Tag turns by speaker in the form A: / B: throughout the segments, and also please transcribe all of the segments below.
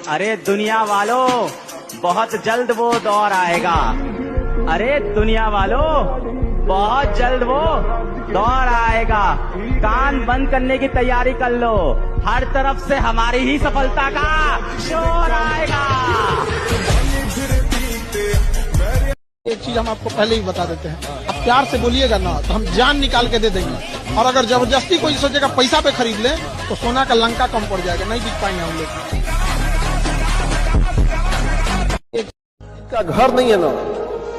A: अरे दुनिया वालों, बहुत जल्द वो दौर आएगा। अरे दुनिया वालों, बहुत जल्द वो दौर आएगा। कान बंद करने की तैयारी कर लो, हर तरफ से हमारी ही सफलता का शोर आएगा।
B: एक चीज हम आपको पहले ही बता देते हैं, आप प्यार से बोलिएगा ना तो हम जान निकाल के दे देंगे। और अगर जबरदस्ती कोई सोचेगा पैसा पे खरीद ले तो सोना का लंका कम पड़ जाएगा, नहीं दिख पाएंगे हम लोग।
C: का घर नहीं है ना,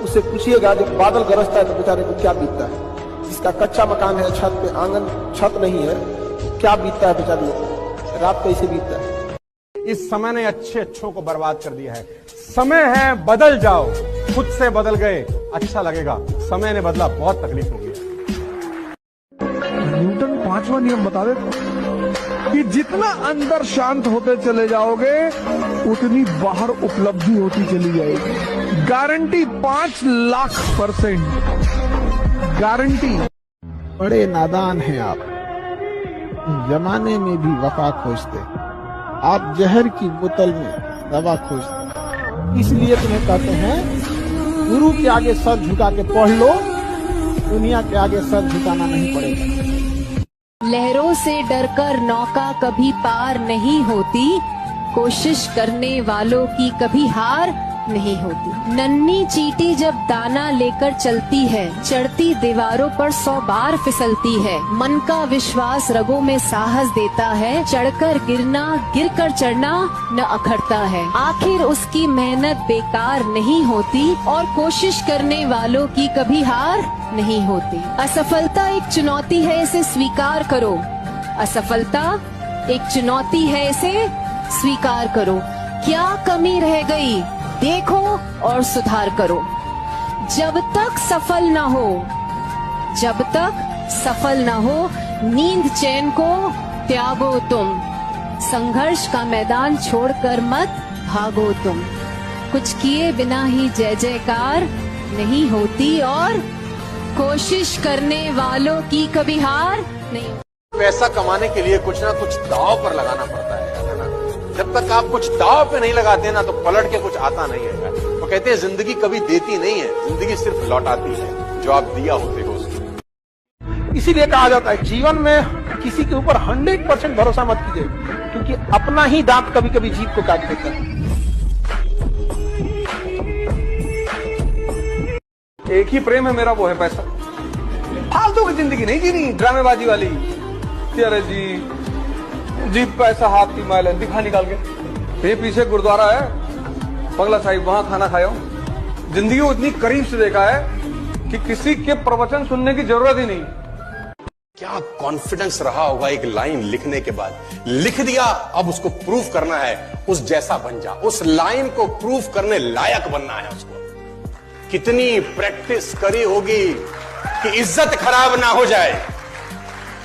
C: उससे पूछिएगा जब बादल गरजता है तो बेचारे को क्या बीतता है। जिसका कच्चा मकान है, छत पे आंगन छत नहीं है, क्या बीतता है बेचारे लोग, रात कैसे बीतता है।
D: इस समय ने अच्छों को बर्बाद कर दिया है। समय है बदल जाओ, खुद से बदल गए अच्छा लगेगा, समय ने बदला बहुत तकलीफ होगी।
E: न्यूटन 5वां नियम बता देता कि जितना अंदर शांत होते चले जाओगे उतनी बाहर उपलब्धि होती चली जाएगी। Guarantee 5 lakh% guarantee.
B: बड़े नादान हैं आप, जमाने में भी वफा खोजते, आप जहर की बोतल में दवा खोजते। इसलिए तुम्हें कहते हैं गुरु के आगे सर झुका के पढ़ लो, दुनिया के आगे सर झुकाना नहीं पड़ेगा।
F: लहरों से डरकर नौका कभी पार नहीं होती, कोशिश करने वालों की कभी हार नहीं होती। नन्ही चींटी जब दाना लेकर चलती है, चढ़ती दीवारों पर 100 बार फिसलती है। मन का विश्वास रगों में साहस देता है, चढ़कर गिरना गिरकर चढ़ना न अखरता है। आखिर उसकी मेहनत बेकार नहीं होती और कोशिश करने वालों की कभी हार नहीं होती। असफलता एक चुनौती है, इसे स्वीकार करो। असफलता एक चुनौती है, इसे स्वीकार करो। क्या कमी रह गई देखो और सुधार करो। जब तक सफल न हो, जब तक सफल न हो, नींद चैन को त्यागो तुम। संघर्ष का मैदान छोड़कर मत भागो तुम। कुछ किए बिना ही जय जयकार नहीं होती और कोशिश करने वालों की कभी हार नहीं।
G: पैसा कमाने के लिए कुछ ना कुछ दांव पर लगाना पड़ता है ना। जब तक आप कुछ दांव पे नहीं लगाते ना तो पलट के कुछ आता नहीं है। वो कहते हैं जिंदगी कभी देती नहीं है, जिंदगी सिर्फ लौटाती है जो आप दिया होते हो उसको।
B: इसीलिए कहा जाता है जीवन में किसी के ऊपर 100% भरोसा मत कीजिए, क्योंकि अपना ही दांत कभी कभी जीभ को काट देता है।
D: एक ही प्रेम है मेरा, वो है पैसा। फालतू की जिंदगी नहीं जीनी, ड्रामेबाजी वाली। तेरे जी पैसा हाथ की मैल है, दिखा निकाल के। ये पीछे गुरुद्वारा है बंगला साहिब, वहां खाना खाया हूं। जिंदगी को इतनी करीब से देखा है कि किसी के प्रवचन सुनने की जरूरत ही नहीं।
G: क्या कॉन्फिडेंस रहा होगा एक लाइन लिखने के बाद। लिख दिया, अब उसको प्रूफ करना है, उस जैसा बन जा। उस लाइन को प्रूफ करने लायक बनना है उसको। कितनी प्रैक्टिस करी होगी कि इज्जत खराब ना हो जाए।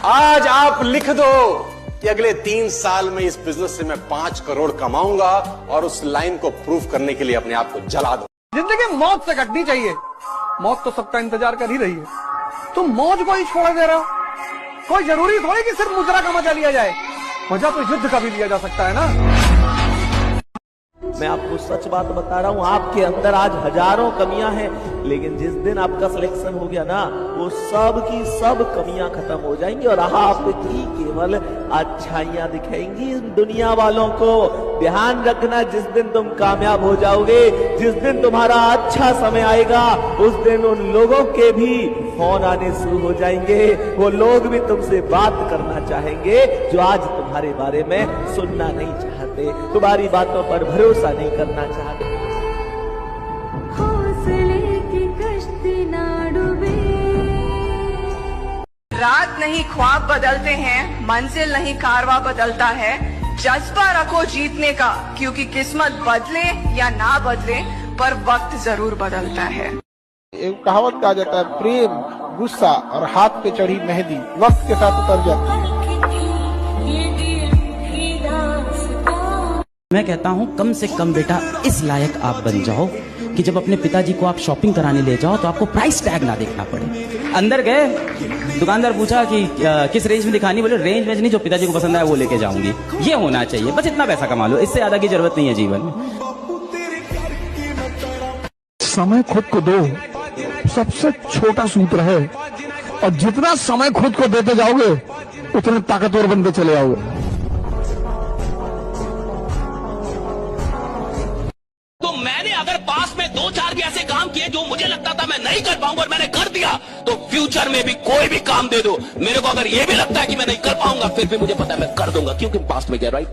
G: आज आप लिख दो कि अगले 3 साल में इस बिजनेस से मैं 5 करोड़ कमाऊंगा, और उस लाइन को प्रूफ करने के लिए अपने आप को जला दो।
D: जिंदगी मौत से कटनी चाहिए, मौत तो सबका इंतजार कर ही रही है। तुम मौज को ही छोड़ दे रहे हो। कोई जरूरी थोड़ी कि सिर्फ मुद्रा का मजा लिया जाए, मजा तो युद्ध का भी लिया जा सकता है ना।
A: मैं आपको सच बात बता रहा हूँ, आपके अंदर आज हजारों कमियां हैं, लेकिन जिस दिन आपका सिलेक्शन हो गया ना, वो सब की सब कमियां खत्म हो जाएंगी और आपकी केवल अच्छाइयां दिखेंगी दुनिया वालों को। ध्यान रखना, जिस दिन तुम कामयाब हो जाओगे, जिस दिन तुम्हारा अच्छा समय आएगा, उस दिन उन लोगों के भी फोन आने शुरू हो जाएंगे। वो लोग भी तुमसे बात करना चाहेंगे जो आज तुम्हारे बारे में सुनना नहीं चाहते, तुम्हारी बातों पर भरोसा नहीं करना चाहते।
H: हौसले की कश्ती ना डूबे।
I: रात नहीं ख्वाब बदलते हैं, मंजिल नहीं कारवा बदलता है। जज्बा रखो जीतने का, क्योंकि किस्मत बदले या ना बदले पर वक्त जरूर बदलता है।
B: एक कहावत कहा जाता है, प्रेम, गुस्सा और हाथ पे चढ़ी मेहंदी वक्त के साथ उतर जाती है।
J: मैं कहता हूं कम से कम बेटा इस लायक आप बन जाओ कि जब अपने पिताजी को आप शॉपिंग कराने ले जाओ तो आपको प्राइस टैग ना देखना पड़े। अंदर गए, दुकानदार पूछा कि किस रेंज में दिखानी, बोले रेंज में नहीं, जो पिताजी को पसंद आए वो लेके जाऊंगी। ये होना चाहिए, बस इतना पैसा कमा लो, इससे ज्यादा की जरूरत नहीं है जीवन में।
E: समय खुद को दो, सबसे छोटा सूत्र है, और जितना समय खुद को देते जाओगे उतने ताकतवर बनते चले जाओगे।
K: तो मैंने अगर पास में 2-4 भी ऐसे काम किए जो मुझे लगता था मैं नहीं कर पाऊंगा और मैंने कर दिया, तो फ्यूचर में भी कोई भी काम दे दो मेरे को, अगर ये भी लगता है कि मैं नहीं कर पाऊंगा, फिर भी मुझे पता है मैं कर दूंगा, क्योंकि पास्ट में गया। राइट।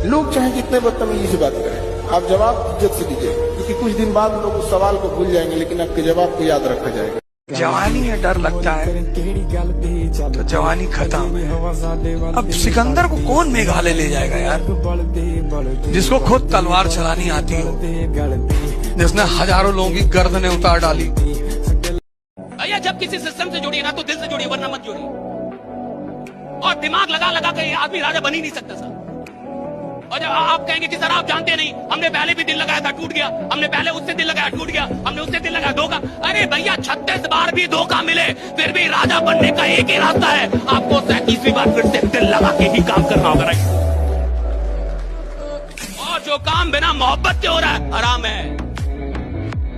C: लोग चाहे जितने बदतमीजी से बात करें, आप जवाब इज्जत से दीजिए, क्योंकि कुछ दिन बाद लोग उस सवाल को भूल जाएंगे, लेकिन आपके जवाब को याद रखा जाएगा।
L: जवानी है डर लगता है तो जवानी खत्म। अब सिकंदर को कौन मेघालय ले जाएगा यार, जिसको खुद तलवार चलानी आती हो, जिसने हजारों लोगों की गर्दनें उतार डाली।
K: भैया जब किसी सिस्टम से जुड़िए ना तो दिल से जुड़िए, वरना मत जुड़िए। और दिमाग लगा लगा कर ये आदमी राजा बन ही नहीं सकता सर। और जब आप कहेंगे कि सर आप जानते नहीं, हमने पहले भी दिल लगाया था टूट गया, हमने पहले उससे दिल लगाया टूट गया, हमने उससे दिल लगाया धोखा। अरे भैया 36 बार भी धोखा मिले फिर भी राजा बनने का एक ही रास्ता है, आपको 37वीं बार फिर से दिल लगा के ही काम करना होगा। राइट। और जो काम बिना मोहब्बत के हो रहा है हराम है,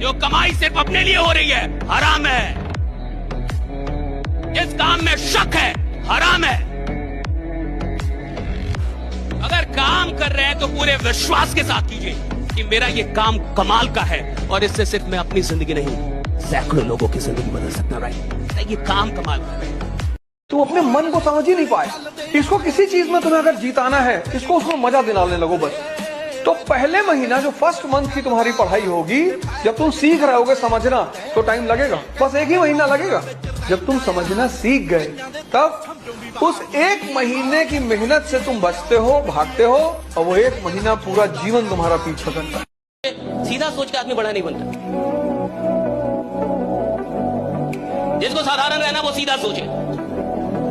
K: जो कमाई सिर्फ अपने लिए हो रही है हराम है, जिस काम में शक है हराम है। अगर काम कर रहे हैं तो पूरे विश्वास के साथ कीजिए कि मेरा ये काम कमाल का है, और इससे सिर्फ मैं अपनी जिंदगी नहीं सैकड़ों लोगों की जिंदगी बदल सकता। राइट। ये काम कमाल का है।
D: तू अपने मन को समझ ही नहीं पाए। इसको किसी चीज में तुम्हें अगर जीताना है, इसको उसको मजा दिलाने लगो बस। तो पहले महीना जो फर्स्ट मंथ की तुम्हारी पढ़ाई होगी, जब तुम सीख रहे होगे समझना, तो टाइम लगेगा, बस 1 ही महीना लगेगा। जब तुम समझना सीख गए, तब उस 1 महीने की मेहनत से तुम बचते हो, भागते हो, और वो 1 महीना पूरा जीवन तुम्हारा पीछा करता है।
K: सीधा सोच के आदमी बड़ा नहीं बनता। जिसको साधारण रहना वो सीधा सोचे,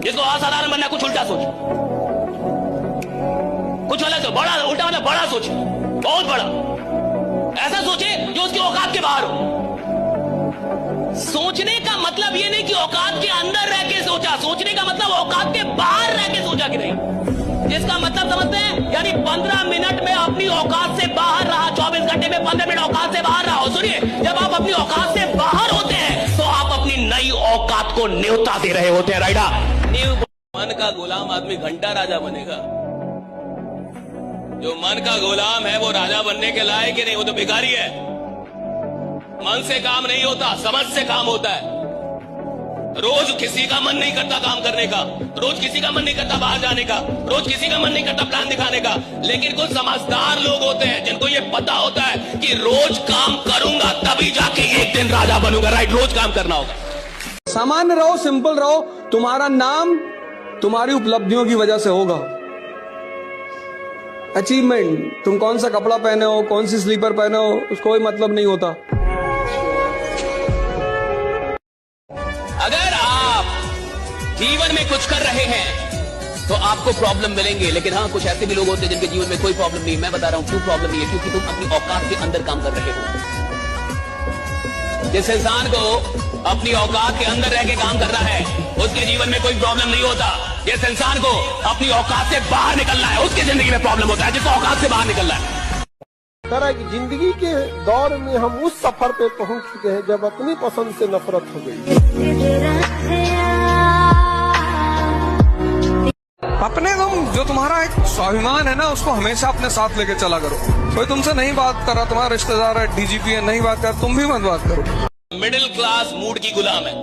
K: जिसको असाधारण बनना कुछ उल्टा सोचे, कुछ अलग से बड़ा उल्टा वाला बड़ा सोचे, बहुत बड़ा ऐसा सोचे जो उसकी औकात के बाहर हो। सोचने का मतलब ये नहीं कि औकात के अंदर रह के सोचा, सोचने का मतलब औकात के बाहर रह के सोचा कि नहीं। जिसका मतलब समझते हैं, यानी 15 मिनट में अपनी औकात से बाहर रहा, 24 घंटे में 15 मिनट औकात से बाहर रहा। सुनिए, जब आप अपनी औकात से बाहर होते हैं तो आप अपनी नई औकात को न्योता दे रहे होते हैं। राइडा। मन का गुलाम आदमी घंटा राजा बनेगा, जो मन का गुलाम है वो राजा बनने के लायक ही नहीं, वो तो भिखारी है। मन से काम नहीं होता, समझ से काम होता है। रोज किसी का मन नहीं करता काम करने का, रोज किसी का मन नहीं करता बाहर जाने का, रोज किसी का मन नहीं करता प्लान दिखाने का, लेकिन कुछ समझदार लोग होते हैं जिनको ये पता होता है कि रोज काम करूंगा तभी जाके एक दिन राजा बनूंगा। राइट। रोज काम करना होगा।
D: सामान्य रहो, सिंपल रहो, तुम्हारा नाम तुम्हारी उपलब्धियों की वजह से होगा। अचीवमेंट, तुम कौन सा कपड़ा पहने हो, कौन सी स्लीपर पहने हो, उसको कोई मतलब नहीं होता।
K: अगर आप जीवन में कुछ कर रहे हैं तो आपको प्रॉब्लम मिलेंगे, लेकिन हाँ कुछ ऐसे भी लोग होते हैं जिनके जीवन में कोई प्रॉब्लम नहीं। मैं बता रहा हूं क्यों प्रॉब्लम नहीं है, क्योंकि तुम अपनी औकात के अंदर काम कर रहे हो। जिस इंसान को अपनी औकात के अंदर रह के काम करना है उसके जीवन में कोई प्रॉब्लम नहीं होता। जिस इंसान को अपनी औकात से बाहर निकलना है उसकी जिंदगी में प्रॉब्लम होता है, जिसको औकात से बाहर निकलना है।
C: तरह की जिंदगी के दौर में हम उस सफर पे पहुंच चुके हैं जब अपनी पसंद से नफरत हो गई।
D: अपने जो तुम्हारा एक स्वाभिमान है ना, उसको हमेशा अपने साथ लेके चला करो। कोई तुमसे नहीं बात कर रहा, तुम्हारा रिश्तेदार है, डीजीपी है, नहीं बात कर, तुम भी मत बात करो।
K: मिडिल क्लास मूड की गुलाम है,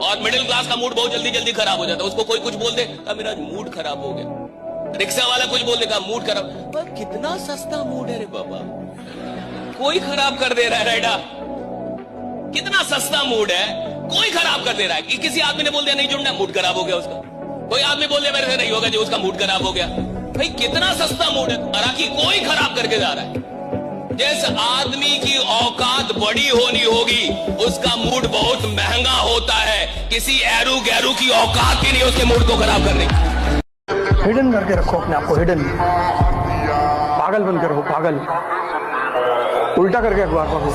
K: और मिडिल क्लास का मूड बहुत जल्दी जल्दी खराब हो जाता है। उसको कोई कुछ बोल दे, मेरा मूड खराब हो गया। रिक्शा वाला कुछ बोल देगा, मूड खराब। पर कितना सस्ता मूड है रे बाबा, कोई खराब कर दे रहा है। राइडा, कितना सस्ता मूड है, कोई खराब कर दे रहा है। किसी आदमी ने बोल दिया नहीं जुड़ना, मूड खराब हो गया उसका। कोई आदमी बोल दिया मेरे से नहीं होगा जी, उसका मूड खराब हो गया। भाई कितना सस्ता मूड है, हालांकि कोई खराब करके जा रहा है। जिस आदमी की औकात बड़ी होनी होगी उसका मूड बहुत महंगा होता है। किसी एरू गैरू की औकात ही नहीं उसके मूड को खराब करने की।
L: हिडन करके रखो अपने आप को, हिडन।
D: पागल बनकर हो, पागल। उल्टा करके अखबार पढ़ो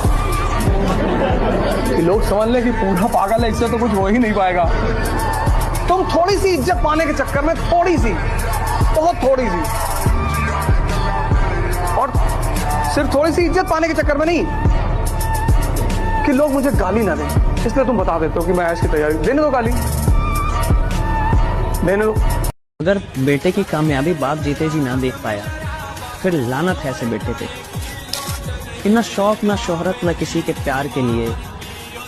D: कि लोग समझ लें कि पूरा पागल है, इससे तो कुछ हो ही नहीं पाएगा। तुम थोड़ी सी इज्जत पाने के चक्कर में, थोड़ी सी, बहुत थोड़ी सी, और सिर्फ थोड़ी सी इज्जत पाने के चक्कर में नहीं कि लोग मुझे गाली ना दें, इसलिए तुम बता देते हो कि मैं ऐश की तैयारी। देने दो गाली, देने दो।
M: अगर बेटे की कामयाबी बाप जीते जी ना देख पाया, फिर लानत है ऐसे बेटे पे। कि ना शौक ना शोहरत ना किसी के प्यार के लिए,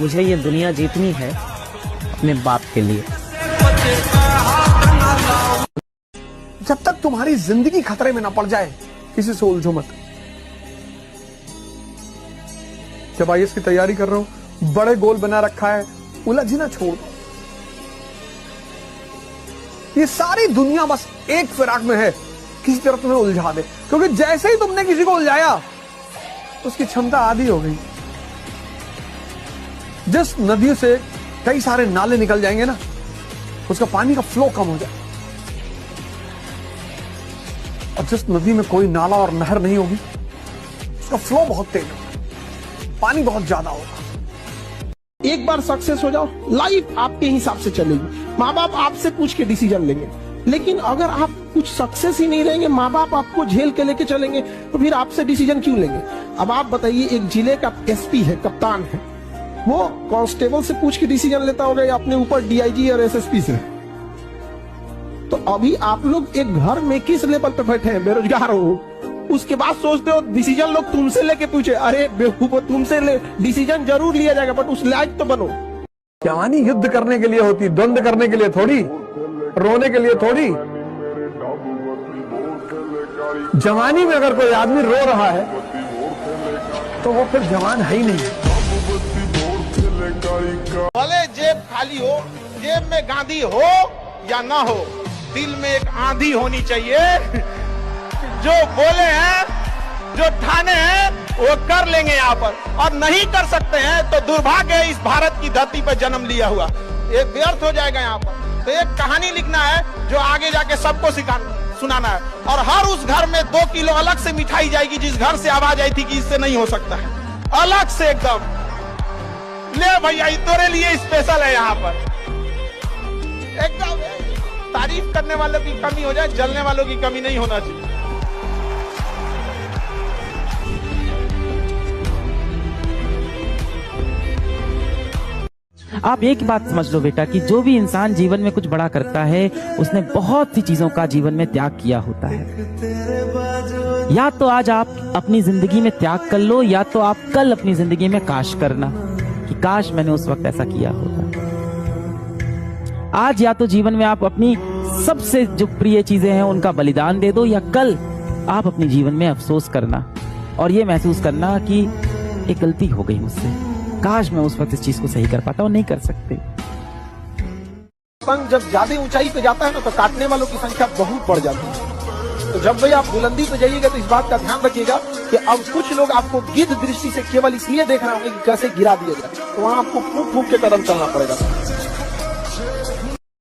M: मुझे ये दुनिया जीतनी है अपने बाप के लिए।
D: जब तक तुम्हारी जिंदगी खतरे में ना पड़ जाए, किसी से उलझो मत। जब आईएएस की तैयारी कर रहा हूं, बड़े गोल बना रखा है, उलझना छोड़। ये सारी दुनिया बस एक फिराक में है, किसी तरह तुम्हें उलझा दे, क्योंकि जैसे ही तुमने किसी को उलझाया उसकी क्षमता आधी हो गई। जिस नदी से कई सारे नाले निकल जाएंगे ना, उसका पानी का फ्लो कम हो जाए, और जिस नदी में कोई नाला और नहर नहीं होगी, उसका फ्लो बहुत तेज होगा, पानी बहुत ज्यादा होगा।
B: एक बार सक्सेस हो जाओ, लाइफ आपके हिसाब से चलेगी। माँ बाप आपसे पूछ के डिसीजन लेंगे, लेकिन अगर आप कुछ सक्सेस ही नहीं रहेंगे, माँ बाप आपको झेल के लेके चलेंगे, तो फिर आपसे डिसीजन क्यों लेंगे? अब आप बताइए, एक जिले का एसपी है, कप्तान है, वो कांस्टेबल से पूछ के डिसीजन लेता होगा या अपने ऊपर डीआईजी और एसएसपी से? तो अभी आप लोग एक घर में किस लेवल पे बैठे हैं? बेरोजगार हो, उसके बाद सोचते हो डिसीजन लोग तुमसे लेके पूछे। अरे बेवकूफ, तुमसे डिसीजन जरूर लिया जाएगा, बट उस लायक तो बनो।
D: जवानी युद्ध करने के लिए होती, द्वंद्व करने के लिए थोड़ी, रोने के लिए थोड़ी। जवानी में अगर कोई आदमी रो रहा है तो वो फिर जवान है ही नहीं।
B: भले जेब खाली हो, जेब में गांधी हो या ना हो, दिल में एक आंधी होनी चाहिए। जो बोले हैं, जो ठाने हैं, वो कर लेंगे यहाँ पर, और नहीं कर सकते हैं तो दुर्भाग्य है इस भारत की धरती पर जन्म लिया हुआ, ये व्यर्थ हो जाएगा यहाँ पर। तो एक कहानी लिखना है जो आगे जाके सबको सुनाना है, और हर उस घर में 2 किलो अलग से मिठाई जाएगी जिस घर से आवाज आई थी कि इससे नहीं हो सकता है, अलग से एकदम। ले भैया, तेरे लिए स्पेशल है यहाँ पर। एकदम तारीफ करने वालों की कमी हो जाए, जलने वालों की कमी नहीं होना चाहिए।
J: आप एक बात समझ लो बेटा कि जो भी इंसान जीवन में कुछ बड़ा करता है, उसने बहुत सी चीजों का जीवन में त्याग किया होता है। या तो आज आप अपनी जिंदगी में त्याग कर लो, या तो आप कल अपनी जिंदगी में काश करना कि काश मैंने उस वक्त ऐसा किया होता। आज या तो जीवन में आप अपनी सबसे जो प्रिय चीजें हैं उनका बलिदान दे दो, या कल आप अपने जीवन में अफसोस करना और ये महसूस करना कि एक गलती हो गई मुझसे, काश मैं उस वक्त इस चीज को सही कर पाता, और नहीं कर सकते।
B: पतंग जब ज्यादा ऊंचाई पे जाता है ना, तो काटने वालों की संख्या बहुत बढ़ जाती है। तो जब भी आप बुलंदी पे जाइएगा तो इस बात का ध्यान रखिएगा कि अब कुछ लोग आपको गिद्ध दृष्टि से केवल इसलिए देख रहे होंगे कि कैसे गिरा दिया जाए, तो वहां आपको फूंक फूंक के कदम चलना पड़ेगा।